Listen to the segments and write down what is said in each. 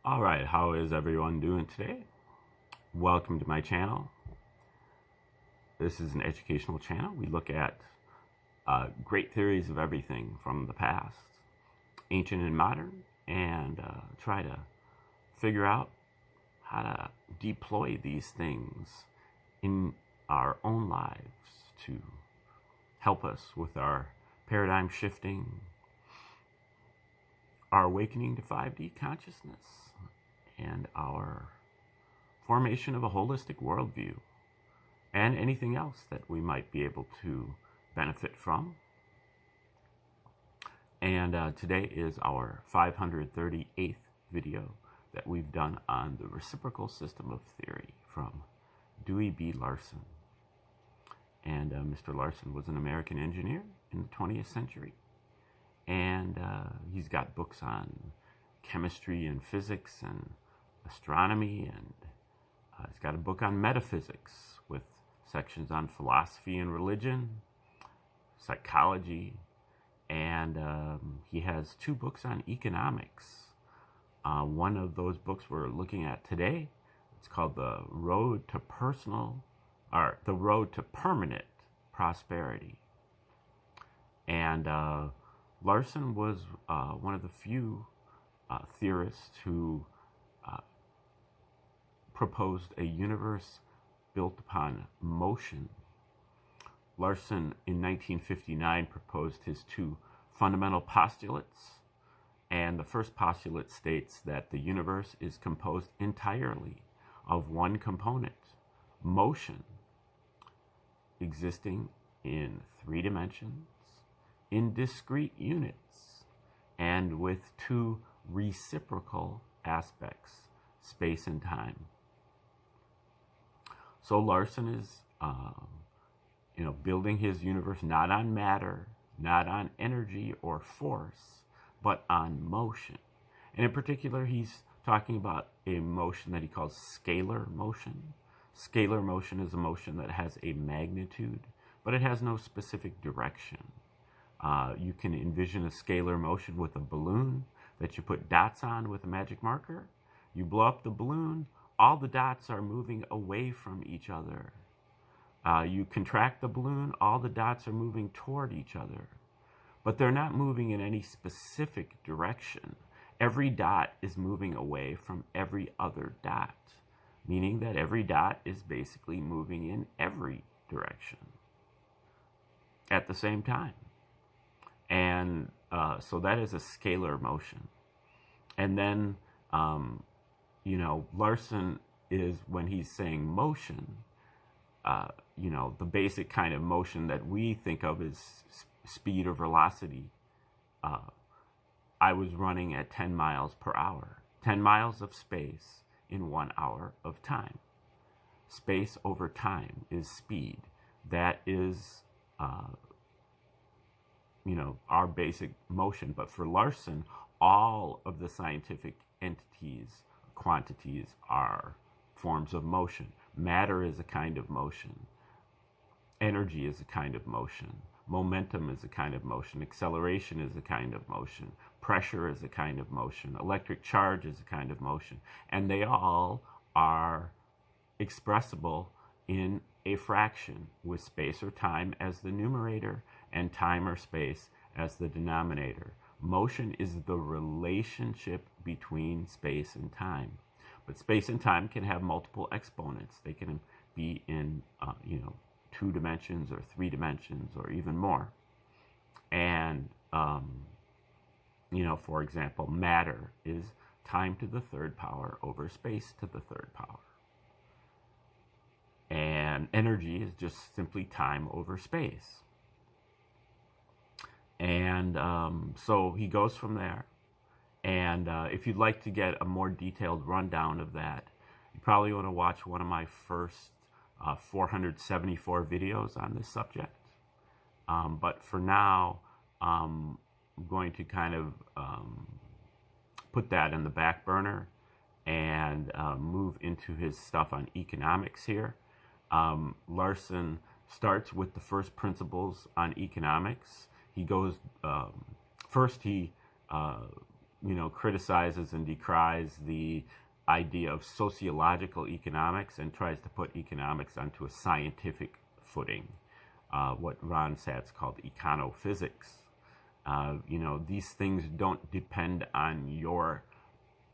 All right, how is everyone doing today? Welcome to my channel. This is an educational channel. We look at great theories of everything from the past, ancient and modern, and try to figure out how to deploy these things in our own lives to help us with our paradigm shifting, our awakening to 5D consciousness, and our formation of a holistic worldview, and anything else that we might be able to benefit from. And today is our 538th video that we've done on the reciprocal system of theory from Dewey B. Larson. And Mr. Larson was an American engineer in the 20th century. And he's got books on chemistry and physics and astronomy, and he's got a book on metaphysics with sections on philosophy and religion, psychology, and he has two books on economics. One of those books we're looking at today, it's called The Road to Permanent Prosperity. And Larson was one of the few theorists who proposed a universe built upon motion. Larson, in 1959, proposed his two fundamental postulates, and the first postulate states that the universe is composed entirely of one component, motion, existing in 3 dimensions, in discrete units, and with 2 reciprocal aspects, space and time. So Larson is, building his universe not on matter, not on energy or force, but on motion. And in particular, he's talking about a motion that he calls scalar motion. Scalar motion is a motion that has a magnitude, but it has no specific direction. You can envision a scalar motion with a balloon that you put dots on with a magic marker. You blow up the balloon, all the dots are moving away from each other. You contract the balloon, all the dots are moving toward each other. But they're not moving in any specific direction. Every dot is moving away from every other dot, meaning that every dot is basically moving in every direction at the same time. And so that is a scalar motion. And then, Larson is, when he's saying motion, the basic kind of motion that we think of as speed or velocity. I was running at 10 miles per hour, 10 miles of space in 1 hour of time. Space over time is speed. That is, our basic motion. But for Larson, all of the scientific entities, quantities, are forms of motion. Matter is a kind of motion. Energy is a kind of motion. Momentum is a kind of motion. Acceleration is a kind of motion. Pressure is a kind of motion. Electric charge is a kind of motion. And they all are expressible in a fraction, with space or time as the numerator and time or space as the denominator. Motion is the relationship between space and time. But space and time can have multiple exponents. They can be in, 2 dimensions or 3 dimensions or even more. And, for example, matter is time to the 3rd power over space to the 3rd power. And energy is just simply time over space. And so he goes from there. And if you'd like to get a more detailed rundown of that, you probably want to watch one of my first 474 videos on this subject. But for now, I'm going to kind of put that in the back burner and move into his stuff on economics here. Larson starts with the first principles on economics. He goes, first he criticizes and decries the idea of sociological economics and tries to put economics onto a scientific footing, what Ron Satz called econophysics. These things don't depend on your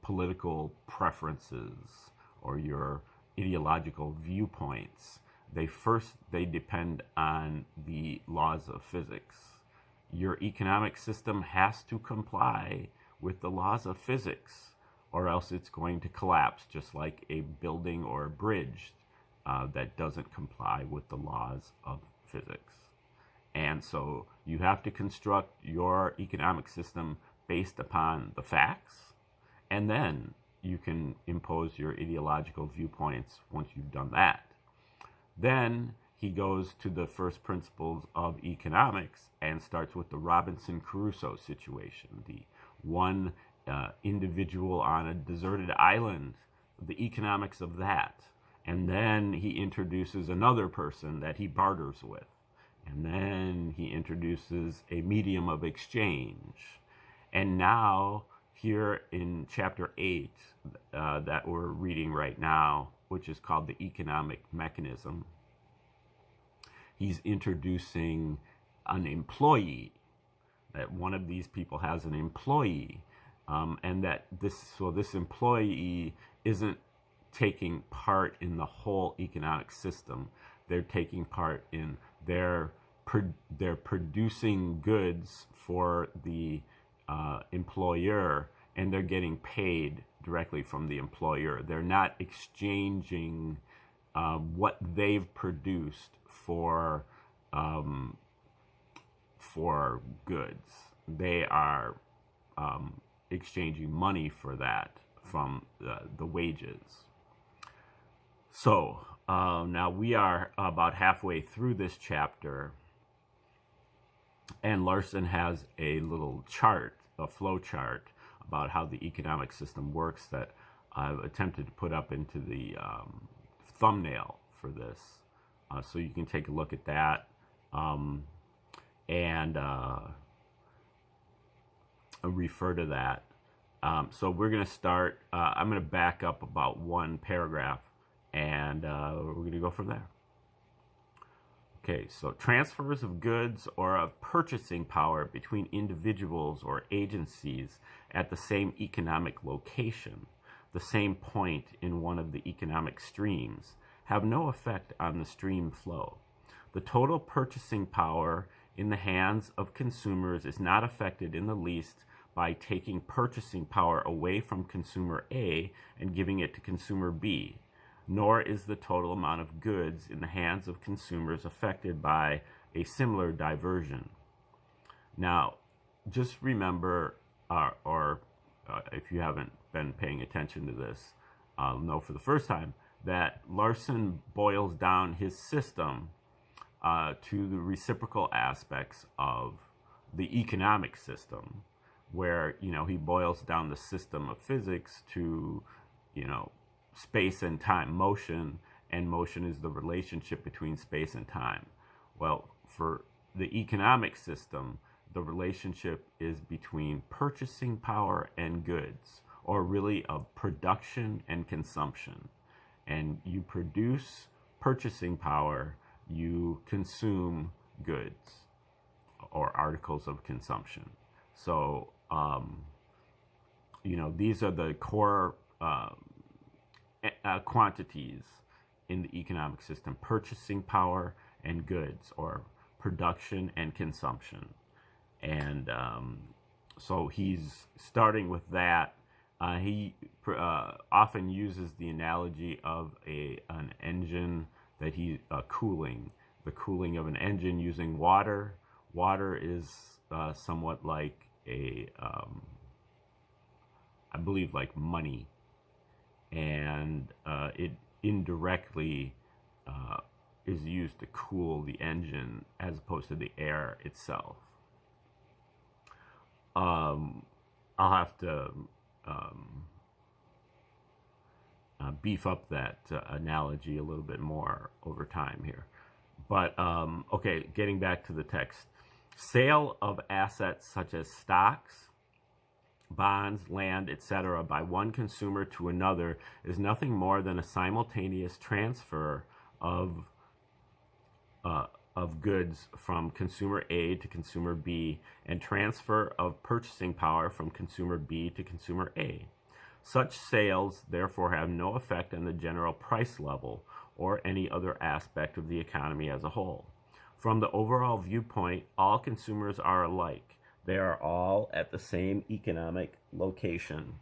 political preferences or your ideological viewpoints. They depend on the laws of physics. Your economic system has to comply with the laws of physics, or else it's going to collapse, just like a building or a bridge that doesn't comply with the laws of physics. And so you have to construct your economic system based upon the facts, and then you can impose your ideological viewpoints once you've done that. Then he goes to the first principles of economics and starts with the Robinson Crusoe situation, the one individual on a deserted island, the economics of that. And then he introduces another person that he barters with. And then he introduces a medium of exchange. And now, here in chapter 8 that we're reading right now, which is called the economic mechanism, he's introducing an employee, that one of these people has an employee, and that this employee isn't taking part in the whole economic system. They're taking part in they're producing goods for the employer, and they're getting paid directly from the employer. They're not exchanging what they've produced for goods. They are exchanging money for that from the wages. So now we are about halfway through this chapter, and Larson has a little chart, a flow chart, about how the economic system works that I've attempted to put up into the thumbnail for this. So you can take a look at that and refer to that. So we're going to start, I'm going to back up about one paragraph, and we're going to go from there. Okay, so transfers of goods or of purchasing power between individuals or agencies at the same economic location, the same point in one of the economic streams, have no effect on the stream flow. The total purchasing power in the hands of consumers is not affected in the least by taking purchasing power away from consumer A and giving it to consumer B, nor is the total amount of goods in the hands of consumers affected by a similar diversion. Now, just remember, if you haven't been paying attention to this, know for the first time that Larson boils down his system to the reciprocal aspects of the economic system, where, he boils down the system of physics to, space and time, motion, and motion is the relationship between space and time. Well, for the economic system, the relationship is between purchasing power and goods, or really of production and consumption. And you produce purchasing power, you consume goods or articles of consumption. So, these are the core quantities in the economic system: purchasing power and goods, or production and consumption. And so he's starting with that. He often uses the analogy of an engine that he cooling. The cooling of an engine using water. Water is somewhat like I believe like money, and it indirectly is used to cool the engine as opposed to the air itself. I'll have to beef up that analogy a little bit more over time here. But, okay, getting back to the text. Sale of assets such as stocks, bonds, land, etc., by one consumer to another is nothing more than a simultaneous transfer of goods from consumer A to consumer B and transfer of purchasing power from consumer B to consumer A. Such sales therefore have no effect on the general price level or any other aspect of the economy as a whole. From the overall viewpoint, all consumers are alike. They are all at the same economic location.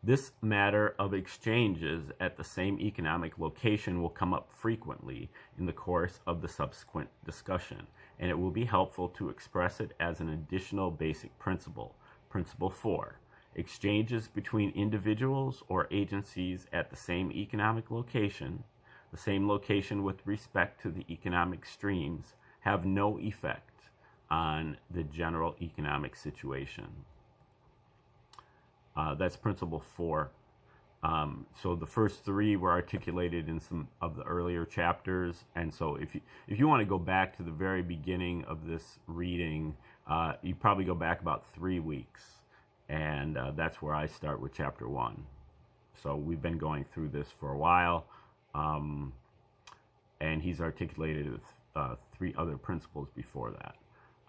This matter of exchanges at the same economic location will come up frequently in the course of the subsequent discussion, and it will be helpful to express it as an additional basic principle. Principle 4. Exchanges between individuals or agencies at the same economic location, the same location with respect to the economic streams, have no effect on the general economic situation. That's principle 4. So the first 3 were articulated in some of the earlier chapters, and so if you want to go back to the very beginning of this reading, you probably go back about 3 weeks, and that's where I start with chapter 1. So we've been going through this for a while, and he's articulated 3 other principles before that.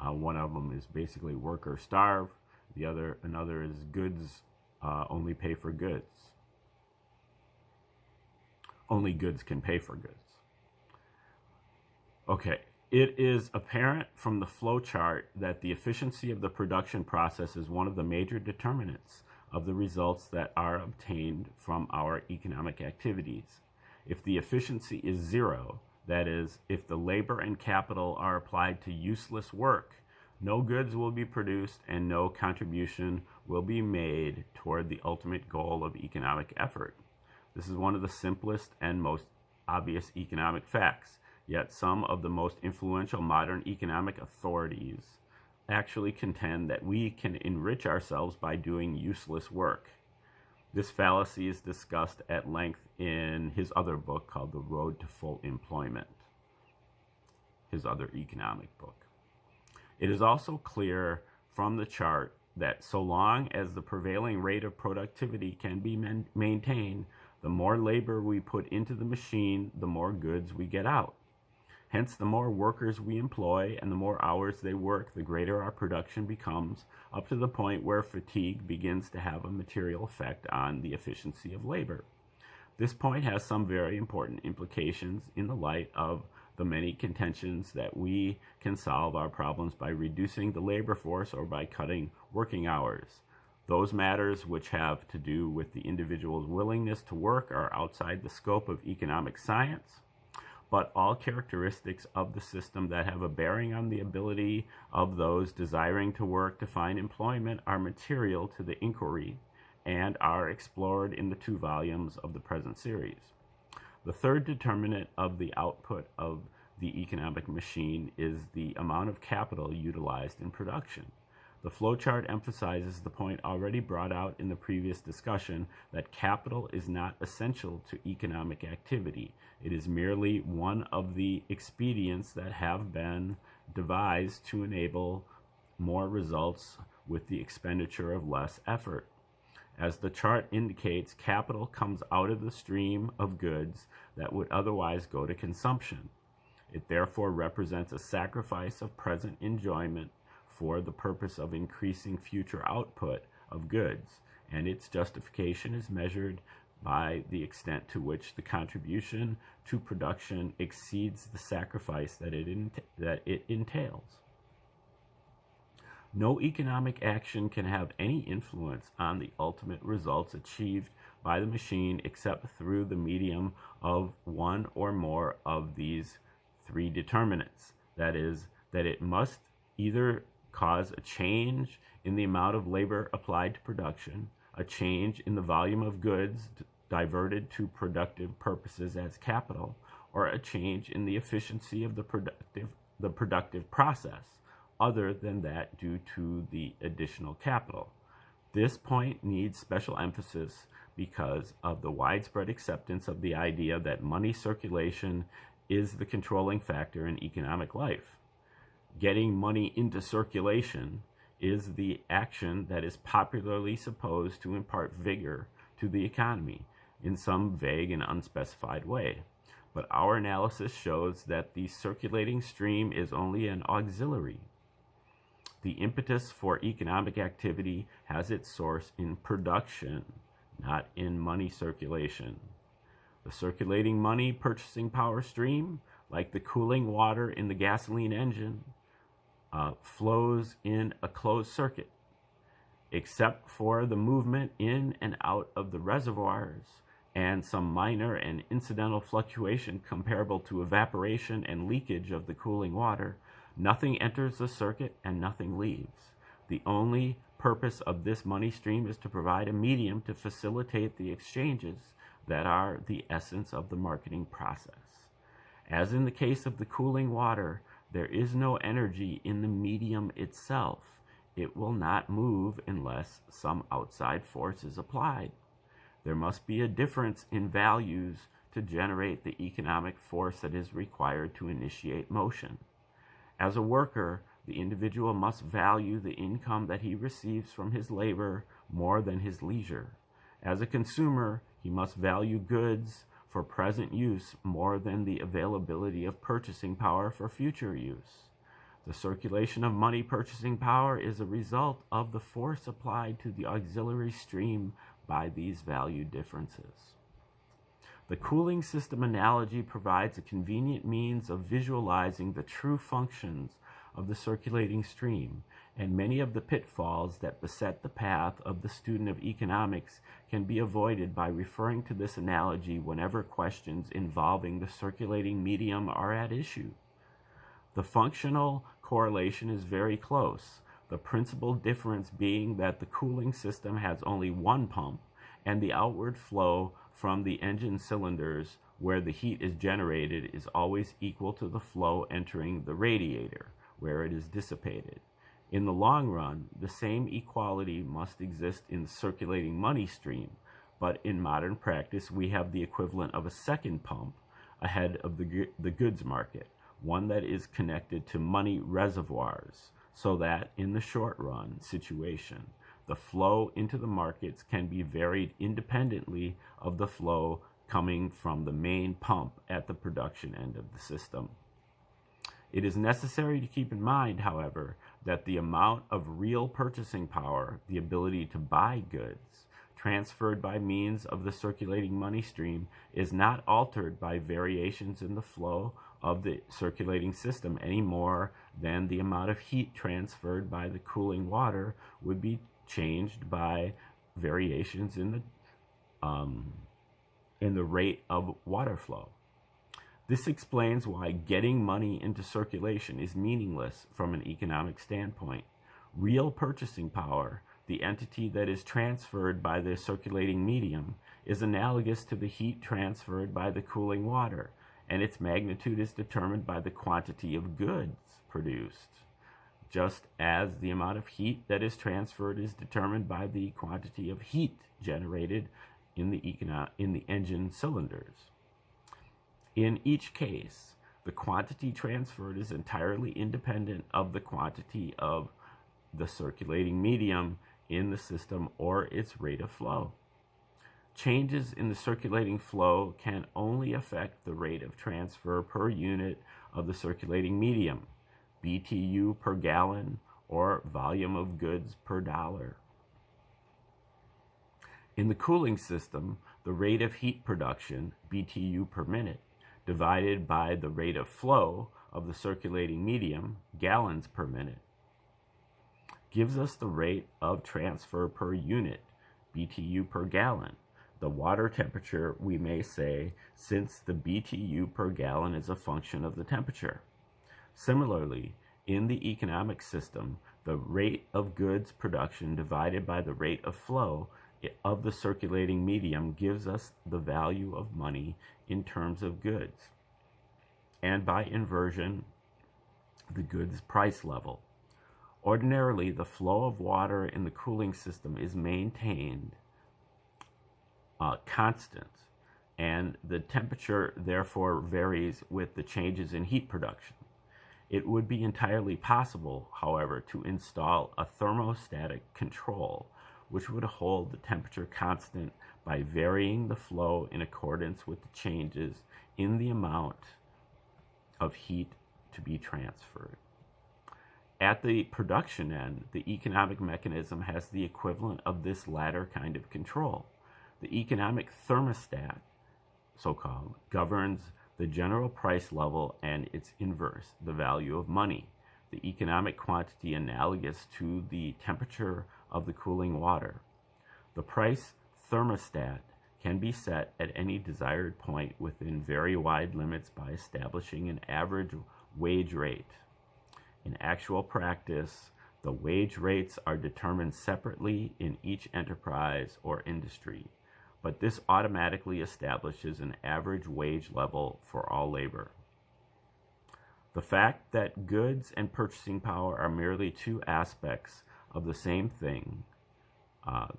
One of them is basically work or starve. Another is goods only pay for goods. Only goods can pay for goods. Okay, it is apparent from the flow chart that the efficiency of the production process is one of the major determinants of the results that are obtained from our economic activities. If the efficiency is 0, that is, if the labor and capital are applied to useless work, no goods will be produced and no contribution will be made toward the ultimate goal of economic effort. This is one of the simplest and most obvious economic facts, yet some of the most influential modern economic authorities actually contend that we can enrich ourselves by doing useless work. This fallacy is discussed at length in his other book called The Road to Full Employment, his other economic book. It is also clear from the chart that so long as the prevailing rate of productivity can be maintained, the more labor we put into the machine, the more goods we get out. Hence, the more workers we employ and the more hours they work, the greater our production becomes, up to the point where fatigue begins to have a material effect on the efficiency of labor. This point has some very important implications in the light of the many contentions that we can solve our problems by reducing the labor force or by cutting working hours. Those matters which have to do with the individual's willingness to work are outside the scope of economic science, but all characteristics of the system that have a bearing on the ability of those desiring to work to find employment are material to the inquiry and are explored in the 2 volumes of the present series. The third determinant of the output of the economic machine is the amount of capital utilized in production. The flowchart emphasizes the point already brought out in the previous discussion that capital is not essential to economic activity. It is merely one of the expedients that have been devised to enable more results with the expenditure of less effort. As the chart indicates, capital comes out of the stream of goods that would otherwise go to consumption. It therefore represents a sacrifice of present enjoyment for the purpose of increasing future output of goods, and its justification is measured by the extent to which the contribution to production exceeds the sacrifice that it entails. No economic action can have any influence on the ultimate results achieved by the machine except through the medium of one or more of these 3 determinants. That is, that it must either cause a change in the amount of labor applied to production, a change in the volume of goods diverted to productive purposes as capital, or a change in the efficiency of the productive process, other than that due to the additional capital. This point needs special emphasis because of the widespread acceptance of the idea that money circulation is the controlling factor in economic life. Getting money into circulation is the action that is popularly supposed to impart vigor to the economy in some vague and unspecified way. But our analysis shows that the circulating stream is only an auxiliary. The impetus for economic activity has its source in production, not in money circulation. The circulating money purchasing power stream, like the cooling water in the gasoline engine, flows in a closed circuit. Except for the movement in and out of the reservoirs and some minor and incidental fluctuation comparable to evaporation and leakage of the cooling water, nothing enters the circuit and nothing leaves. The only purpose of this money stream is to provide a medium to facilitate the exchanges that are the essence of the marketing process. As in the case of the cooling water, there is no energy in the medium itself. It will not move unless some outside force is applied. There must be a difference in values to generate the economic force that is required to initiate motion. As a worker, the individual must value the income that he receives from his labor more than his leisure. As a consumer, he must value goods for present use more than the availability of purchasing power for future use. The circulation of money purchasing power is a result of the force applied to the auxiliary stream by these value differences. The cooling system analogy provides a convenient means of visualizing the true functions of the circulating stream, and many of the pitfalls that beset the path of the student of economics can be avoided by referring to this analogy whenever questions involving the circulating medium are at issue. The functional correlation is very close, the principal difference being that the cooling system has only one pump, and the outward flow from the engine cylinders where the heat is generated is always equal to the flow entering the radiator, where it is dissipated. In the long run, the same equality must exist in the circulating money stream, but in modern practice we have the equivalent of a second pump ahead of the goods market, one that is connected to money reservoirs, so that in the short run situation, the flow into the markets can be varied independently of the flow coming from the main pump at the production end of the system. It is necessary to keep in mind, however, that the amount of real purchasing power, the ability to buy goods, transferred by means of the circulating money stream is not altered by variations in the flow of the circulating system any more than the amount of heat transferred by the cooling water would be changed by variations in the rate of water flow. This explains why getting money into circulation is meaningless from an economic standpoint. Real purchasing power, the entity that is transferred by the circulating medium, is analogous to the heat transferred by the cooling water, and its magnitude is determined by the quantity of goods produced, just as the amount of heat that is transferred is determined by the quantity of heat generated in the engine cylinders. In each case, the quantity transferred is entirely independent of the quantity of the circulating medium in the system or its rate of flow. Changes in the circulating flow can only affect the rate of transfer per unit of the circulating medium, BTU per gallon, or volume of goods per dollar. In the cooling system, the rate of heat production, BTU per minute, divided by the rate of flow of the circulating medium, gallons per minute, gives us the rate of transfer per unit, BTU per gallon. The water temperature, we may say, since the BTU per gallon is a function of the temperature. Similarly, in the economic system, the rate of goods production divided by the rate of flow of the circulating medium gives us the value of money in terms of goods, and by inversion, the goods price level. Ordinarily, the flow of water in the cooling system is maintained constant, and the temperature therefore varies with the changes in heat production. It would be entirely possible, however, to install a thermostatic control which would hold the temperature constant by varying the flow in accordance with the changes in the amount of heat to be transferred. At the production end, the economic mechanism has the equivalent of this latter kind of control. The economic thermostat, so-called, governs the general price level and its inverse, the value of money, the economic quantity analogous to the temperature of the cooling water. The price thermostat can be set at any desired point within very wide limits by establishing an average wage rate. In actual practice, the wage rates are determined separately in each enterprise or industry, but this automatically establishes an average wage level for all labor. The fact that goods and purchasing power are merely two aspects of the same thing,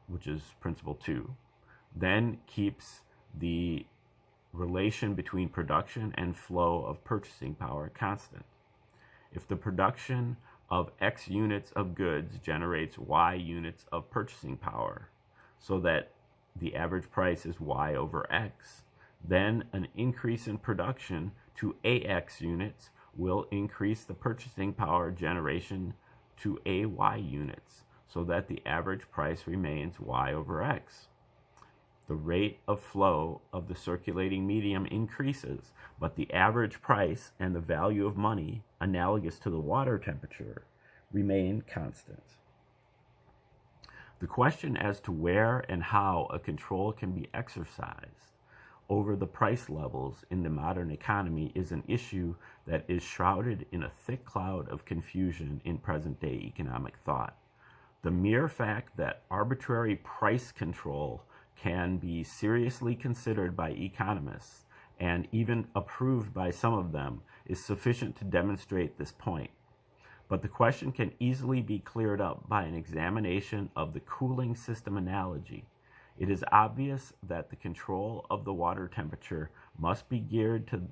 which is principle 2, then keeps the relation between production and flow of purchasing power constant. If the production of X units of goods generates Y units of purchasing power, so that the average price is Y over X, then an increase in production to AX units will increase the purchasing power generation to AY units, so that the average price remains Y over X. The rate of flow of the circulating medium increases, but the average price and the value of money, analogous to the water temperature, remain constant. The question as to where and how a control can be exercised over the price levels in the modern economy is an issue that is shrouded in a thick cloud of confusion in present-day economic thought. The mere fact that arbitrary price control can be seriously considered by economists and even approved by some of them is sufficient to demonstrate this point. But the question can easily be cleared up by an examination of the cooling system analogy. It is obvious that the control of the water temperature must be geared to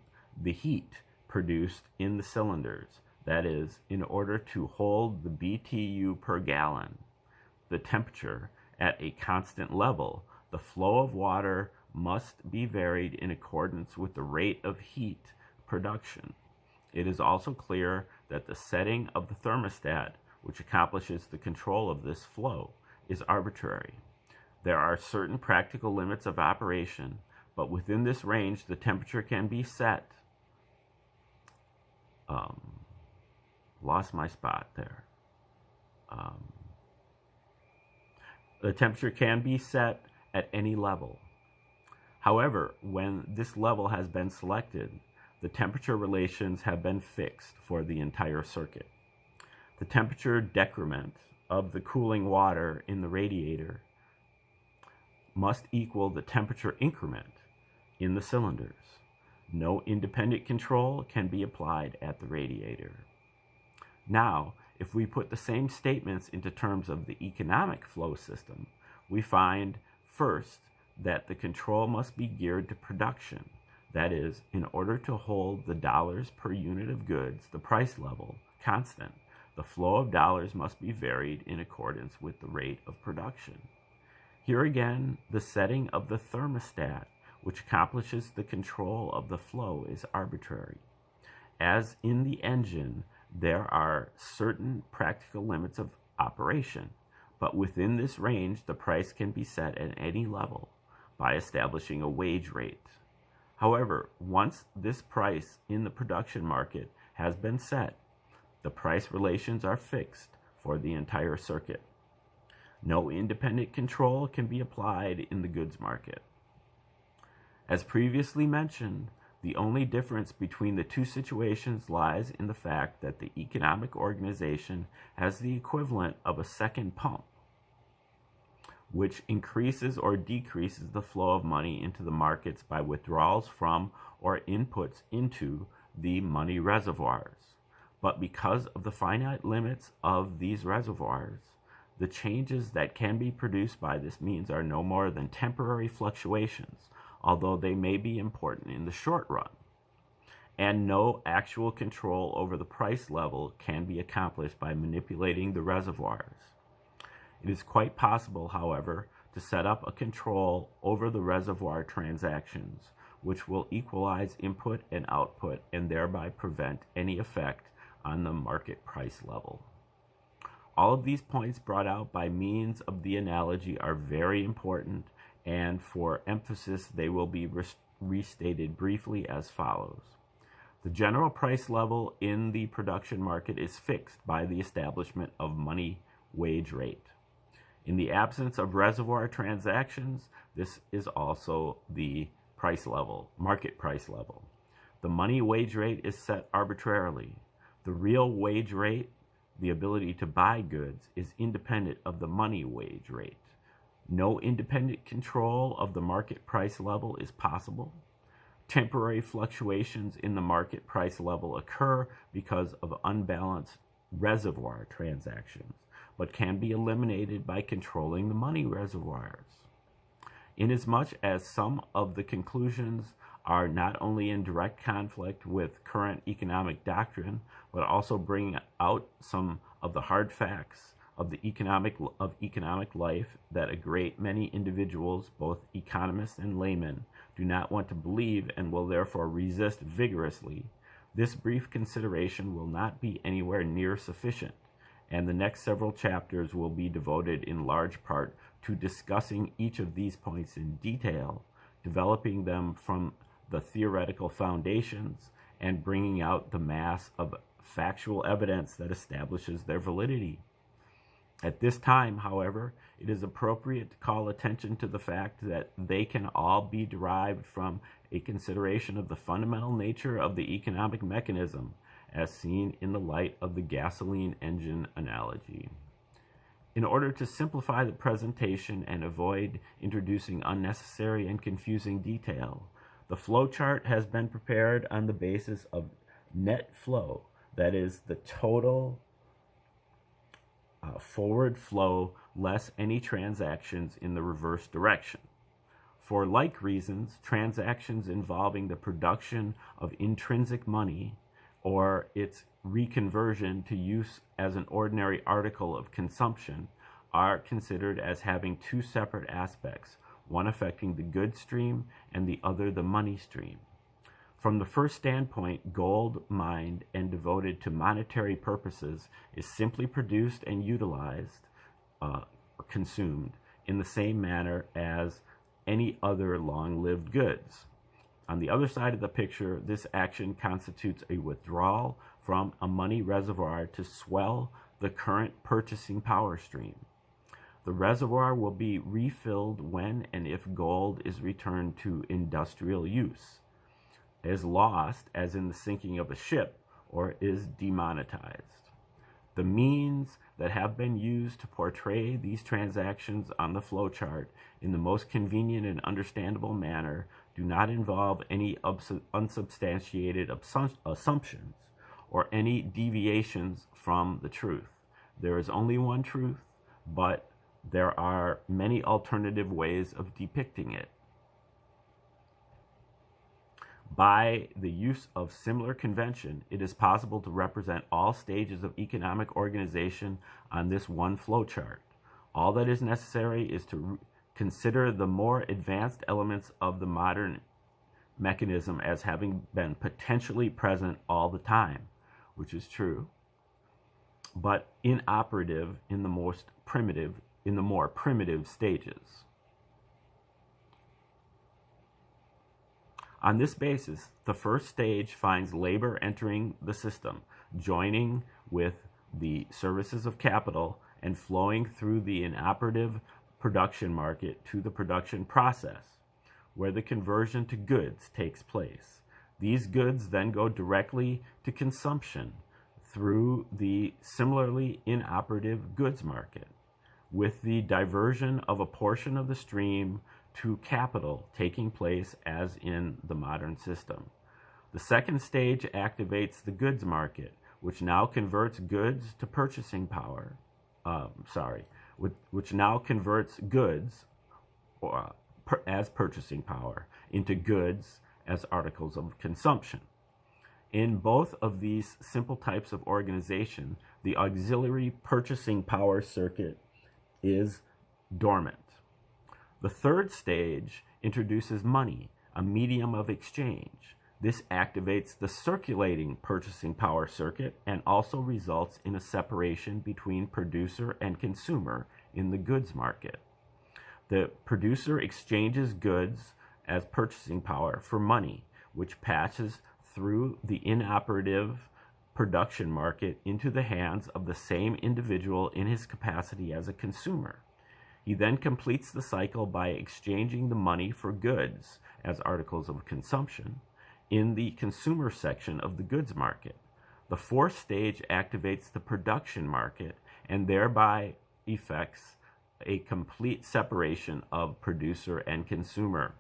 the heat produced in the cylinders, that is, in order to hold the BTU per gallon, the temperature, at a constant level. The flow of water must be varied in accordance with the rate of heat production. It is also clear that the setting of the thermostat, which accomplishes the control of this flow, is arbitrary. There are certain practical limits of operation, but within this range, the temperature can be set. Lost my spot there. The temperature can be set at any level. However, when this level has been selected, the temperature relations have been fixed for the entire circuit. The temperature decrement of the cooling water in the radiator must equal the temperature increment in the cylinders. No independent control can be applied at the radiator. Now, if we put the same statements into terms of the economic flow system, we find, first, that the control must be geared to production. That is, in order to hold the dollars per unit of goods, the price level, constant, the flow of dollars must be varied in accordance with the rate of production. Here again, the setting of the thermostat, which accomplishes the control of the flow, is arbitrary. As in the engine, there are certain practical limits of operation, but within this range, the price can be set at any level by establishing a wage rate. However, once this price in the production market has been set, the price relations are fixed for the entire circuit. No independent control can be applied in the goods market. As previously mentioned, the only difference between the two situations lies in the fact that the economic organization has the equivalent of a second pump, which increases or decreases the flow of money into the markets by withdrawals from or inputs into the money reservoirs. But because of the finite limits of these reservoirs, the changes that can be produced by this means are no more than temporary fluctuations, although they may be important in the short run. and no actual control over the price level can be accomplished by manipulating the reservoirs. It is quite possible, however, to set up a control over the reservoir transactions, which will equalize input and output and thereby prevent any effect on the market price level. All of these points brought out by means of the analogy are very important, and for emphasis they will be restated briefly as follows. The general price level in the production market is fixed by the establishment of money wage rate. In the absence of reservoir transactions, this is also the price level, market price level. The money wage rate is set arbitrarily. The real wage rate, the ability to buy goods, is independent of the money wage rate. No independent control of the market price level is possible. Temporary fluctuations in the market price level occur because of unbalanced reservoir transactions, but can be eliminated by controlling the money reservoirs. Inasmuch as some of the conclusions are not only in direct conflict with current economic doctrine, but also bring out some of the hard facts of the economic life that a great many individuals, both economists and laymen, do not want to believe and will therefore resist vigorously, this brief consideration will not be anywhere near sufficient, and the next several chapters will be devoted in large part to discussing each of these points in detail, developing them from the theoretical foundations, and bringing out the mass of factual evidence that establishes their validity. At this time, however, it is appropriate to call attention to the fact that they can all be derived from a consideration of the fundamental nature of the economic mechanism, as seen in the light of the gasoline engine analogy. In order to simplify the presentation and avoid introducing unnecessary and confusing detail, the flowchart has been prepared on the basis of net flow, that is, the total forward flow less any transactions in the reverse direction. For like reasons, transactions involving the production of intrinsic money or its reconversion to use as an ordinary article of consumption are considered as having two separate aspects, one affecting the goods stream and the other the money stream. From the first standpoint, gold mined and devoted to monetary purposes is simply produced and utilized, or consumed, in the same manner as any other long-lived goods. On the other side of the picture, this action constitutes a withdrawal from a money reservoir to swell the current purchasing power stream. The reservoir will be refilled when and if gold is returned to industrial use, is lost, as in the sinking of a ship, or is demonetized. The means that have been used to portray these transactions on the flowchart in the most convenient and understandable manner do not involve any unsubstantiated assumptions or any deviations from the truth. There is only one truth, but there are many alternative ways of depicting it. By the use of similar convention, it is possible to represent all stages of economic organization on this one flowchart. All that is necessary is to consider the more advanced elements of the modern mechanism as having been potentially present all the time, which is true, but inoperative in the more primitive stages. On this basis, the first stage finds labor entering the system, joining with the services of capital and flowing through the inoperative production market to the production process, where the conversion to goods takes place. These goods then go directly to consumption through the similarly inoperative goods market, with the diversion of a portion of the stream to capital taking place as in the modern system. The second stage activates the goods market, which now converts goods to purchasing power. Which now converts goods as purchasing power into goods as articles of consumption. In both of these simple types of organization, the auxiliary purchasing power circuit is dormant. The third stage introduces money, a medium of exchange. This activates the circulating purchasing power circuit and also results in a separation between producer and consumer in the goods market. The producer exchanges goods as purchasing power for money, which passes through the inoperative production market into the hands of the same individual in his capacity as a consumer. He then completes the cycle by exchanging the money for goods as articles of consumption in the consumer section of the goods market. The fourth stage activates the production market and thereby effects a complete separation of producer and consumer.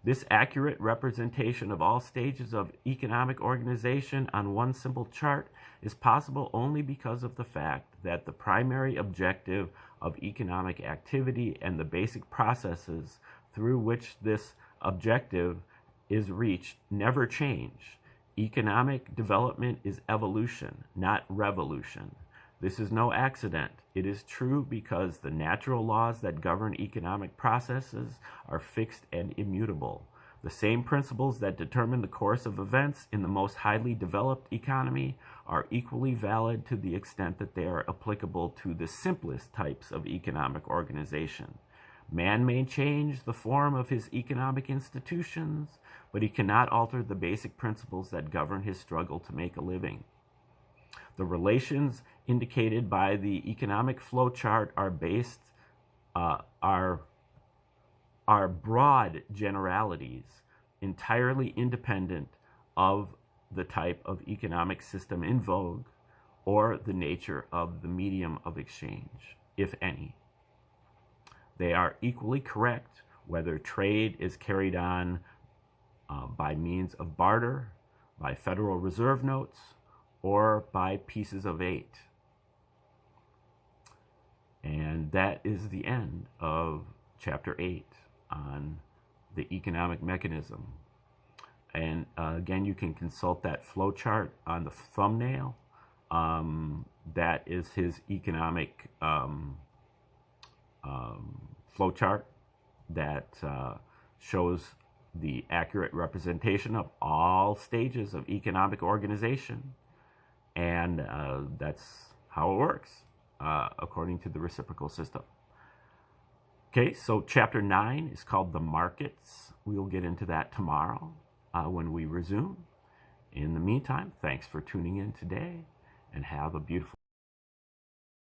This accurate representation of all stages of economic organization on one simple chart is possible only because of the fact that the primary objective of economic activity and the basic processes through which this objective is reached never change. Economic development is evolution, not revolution. This is no accident. It is true because the natural laws that govern economic processes are fixed and immutable. The same principles that determine the course of events in the most highly developed economy are equally valid to the extent that they are applicable to the simplest types of economic organization. Man may change the form of his economic institutions, but he cannot alter the basic principles that govern his struggle to make a living. The relations indicated by the economic flow chart are broad generalities, entirely independent of the type of economic system in vogue or the nature of the medium of exchange, if any. They are equally correct whether trade is carried on by means of barter, by Federal Reserve notes, or by pieces of 8. And that is the end of Chapter 8 on the economic mechanism. And again, you can consult that flow chart on the thumbnail. That is his economic flow chart that shows the accurate representation of all stages of economic organization. And that's how it works, according to the reciprocal system. Okay, so Chapter 9 is called The Markets. We will get into that tomorrow when we resume. In the meantime, thanks for tuning in today, and have a beautiful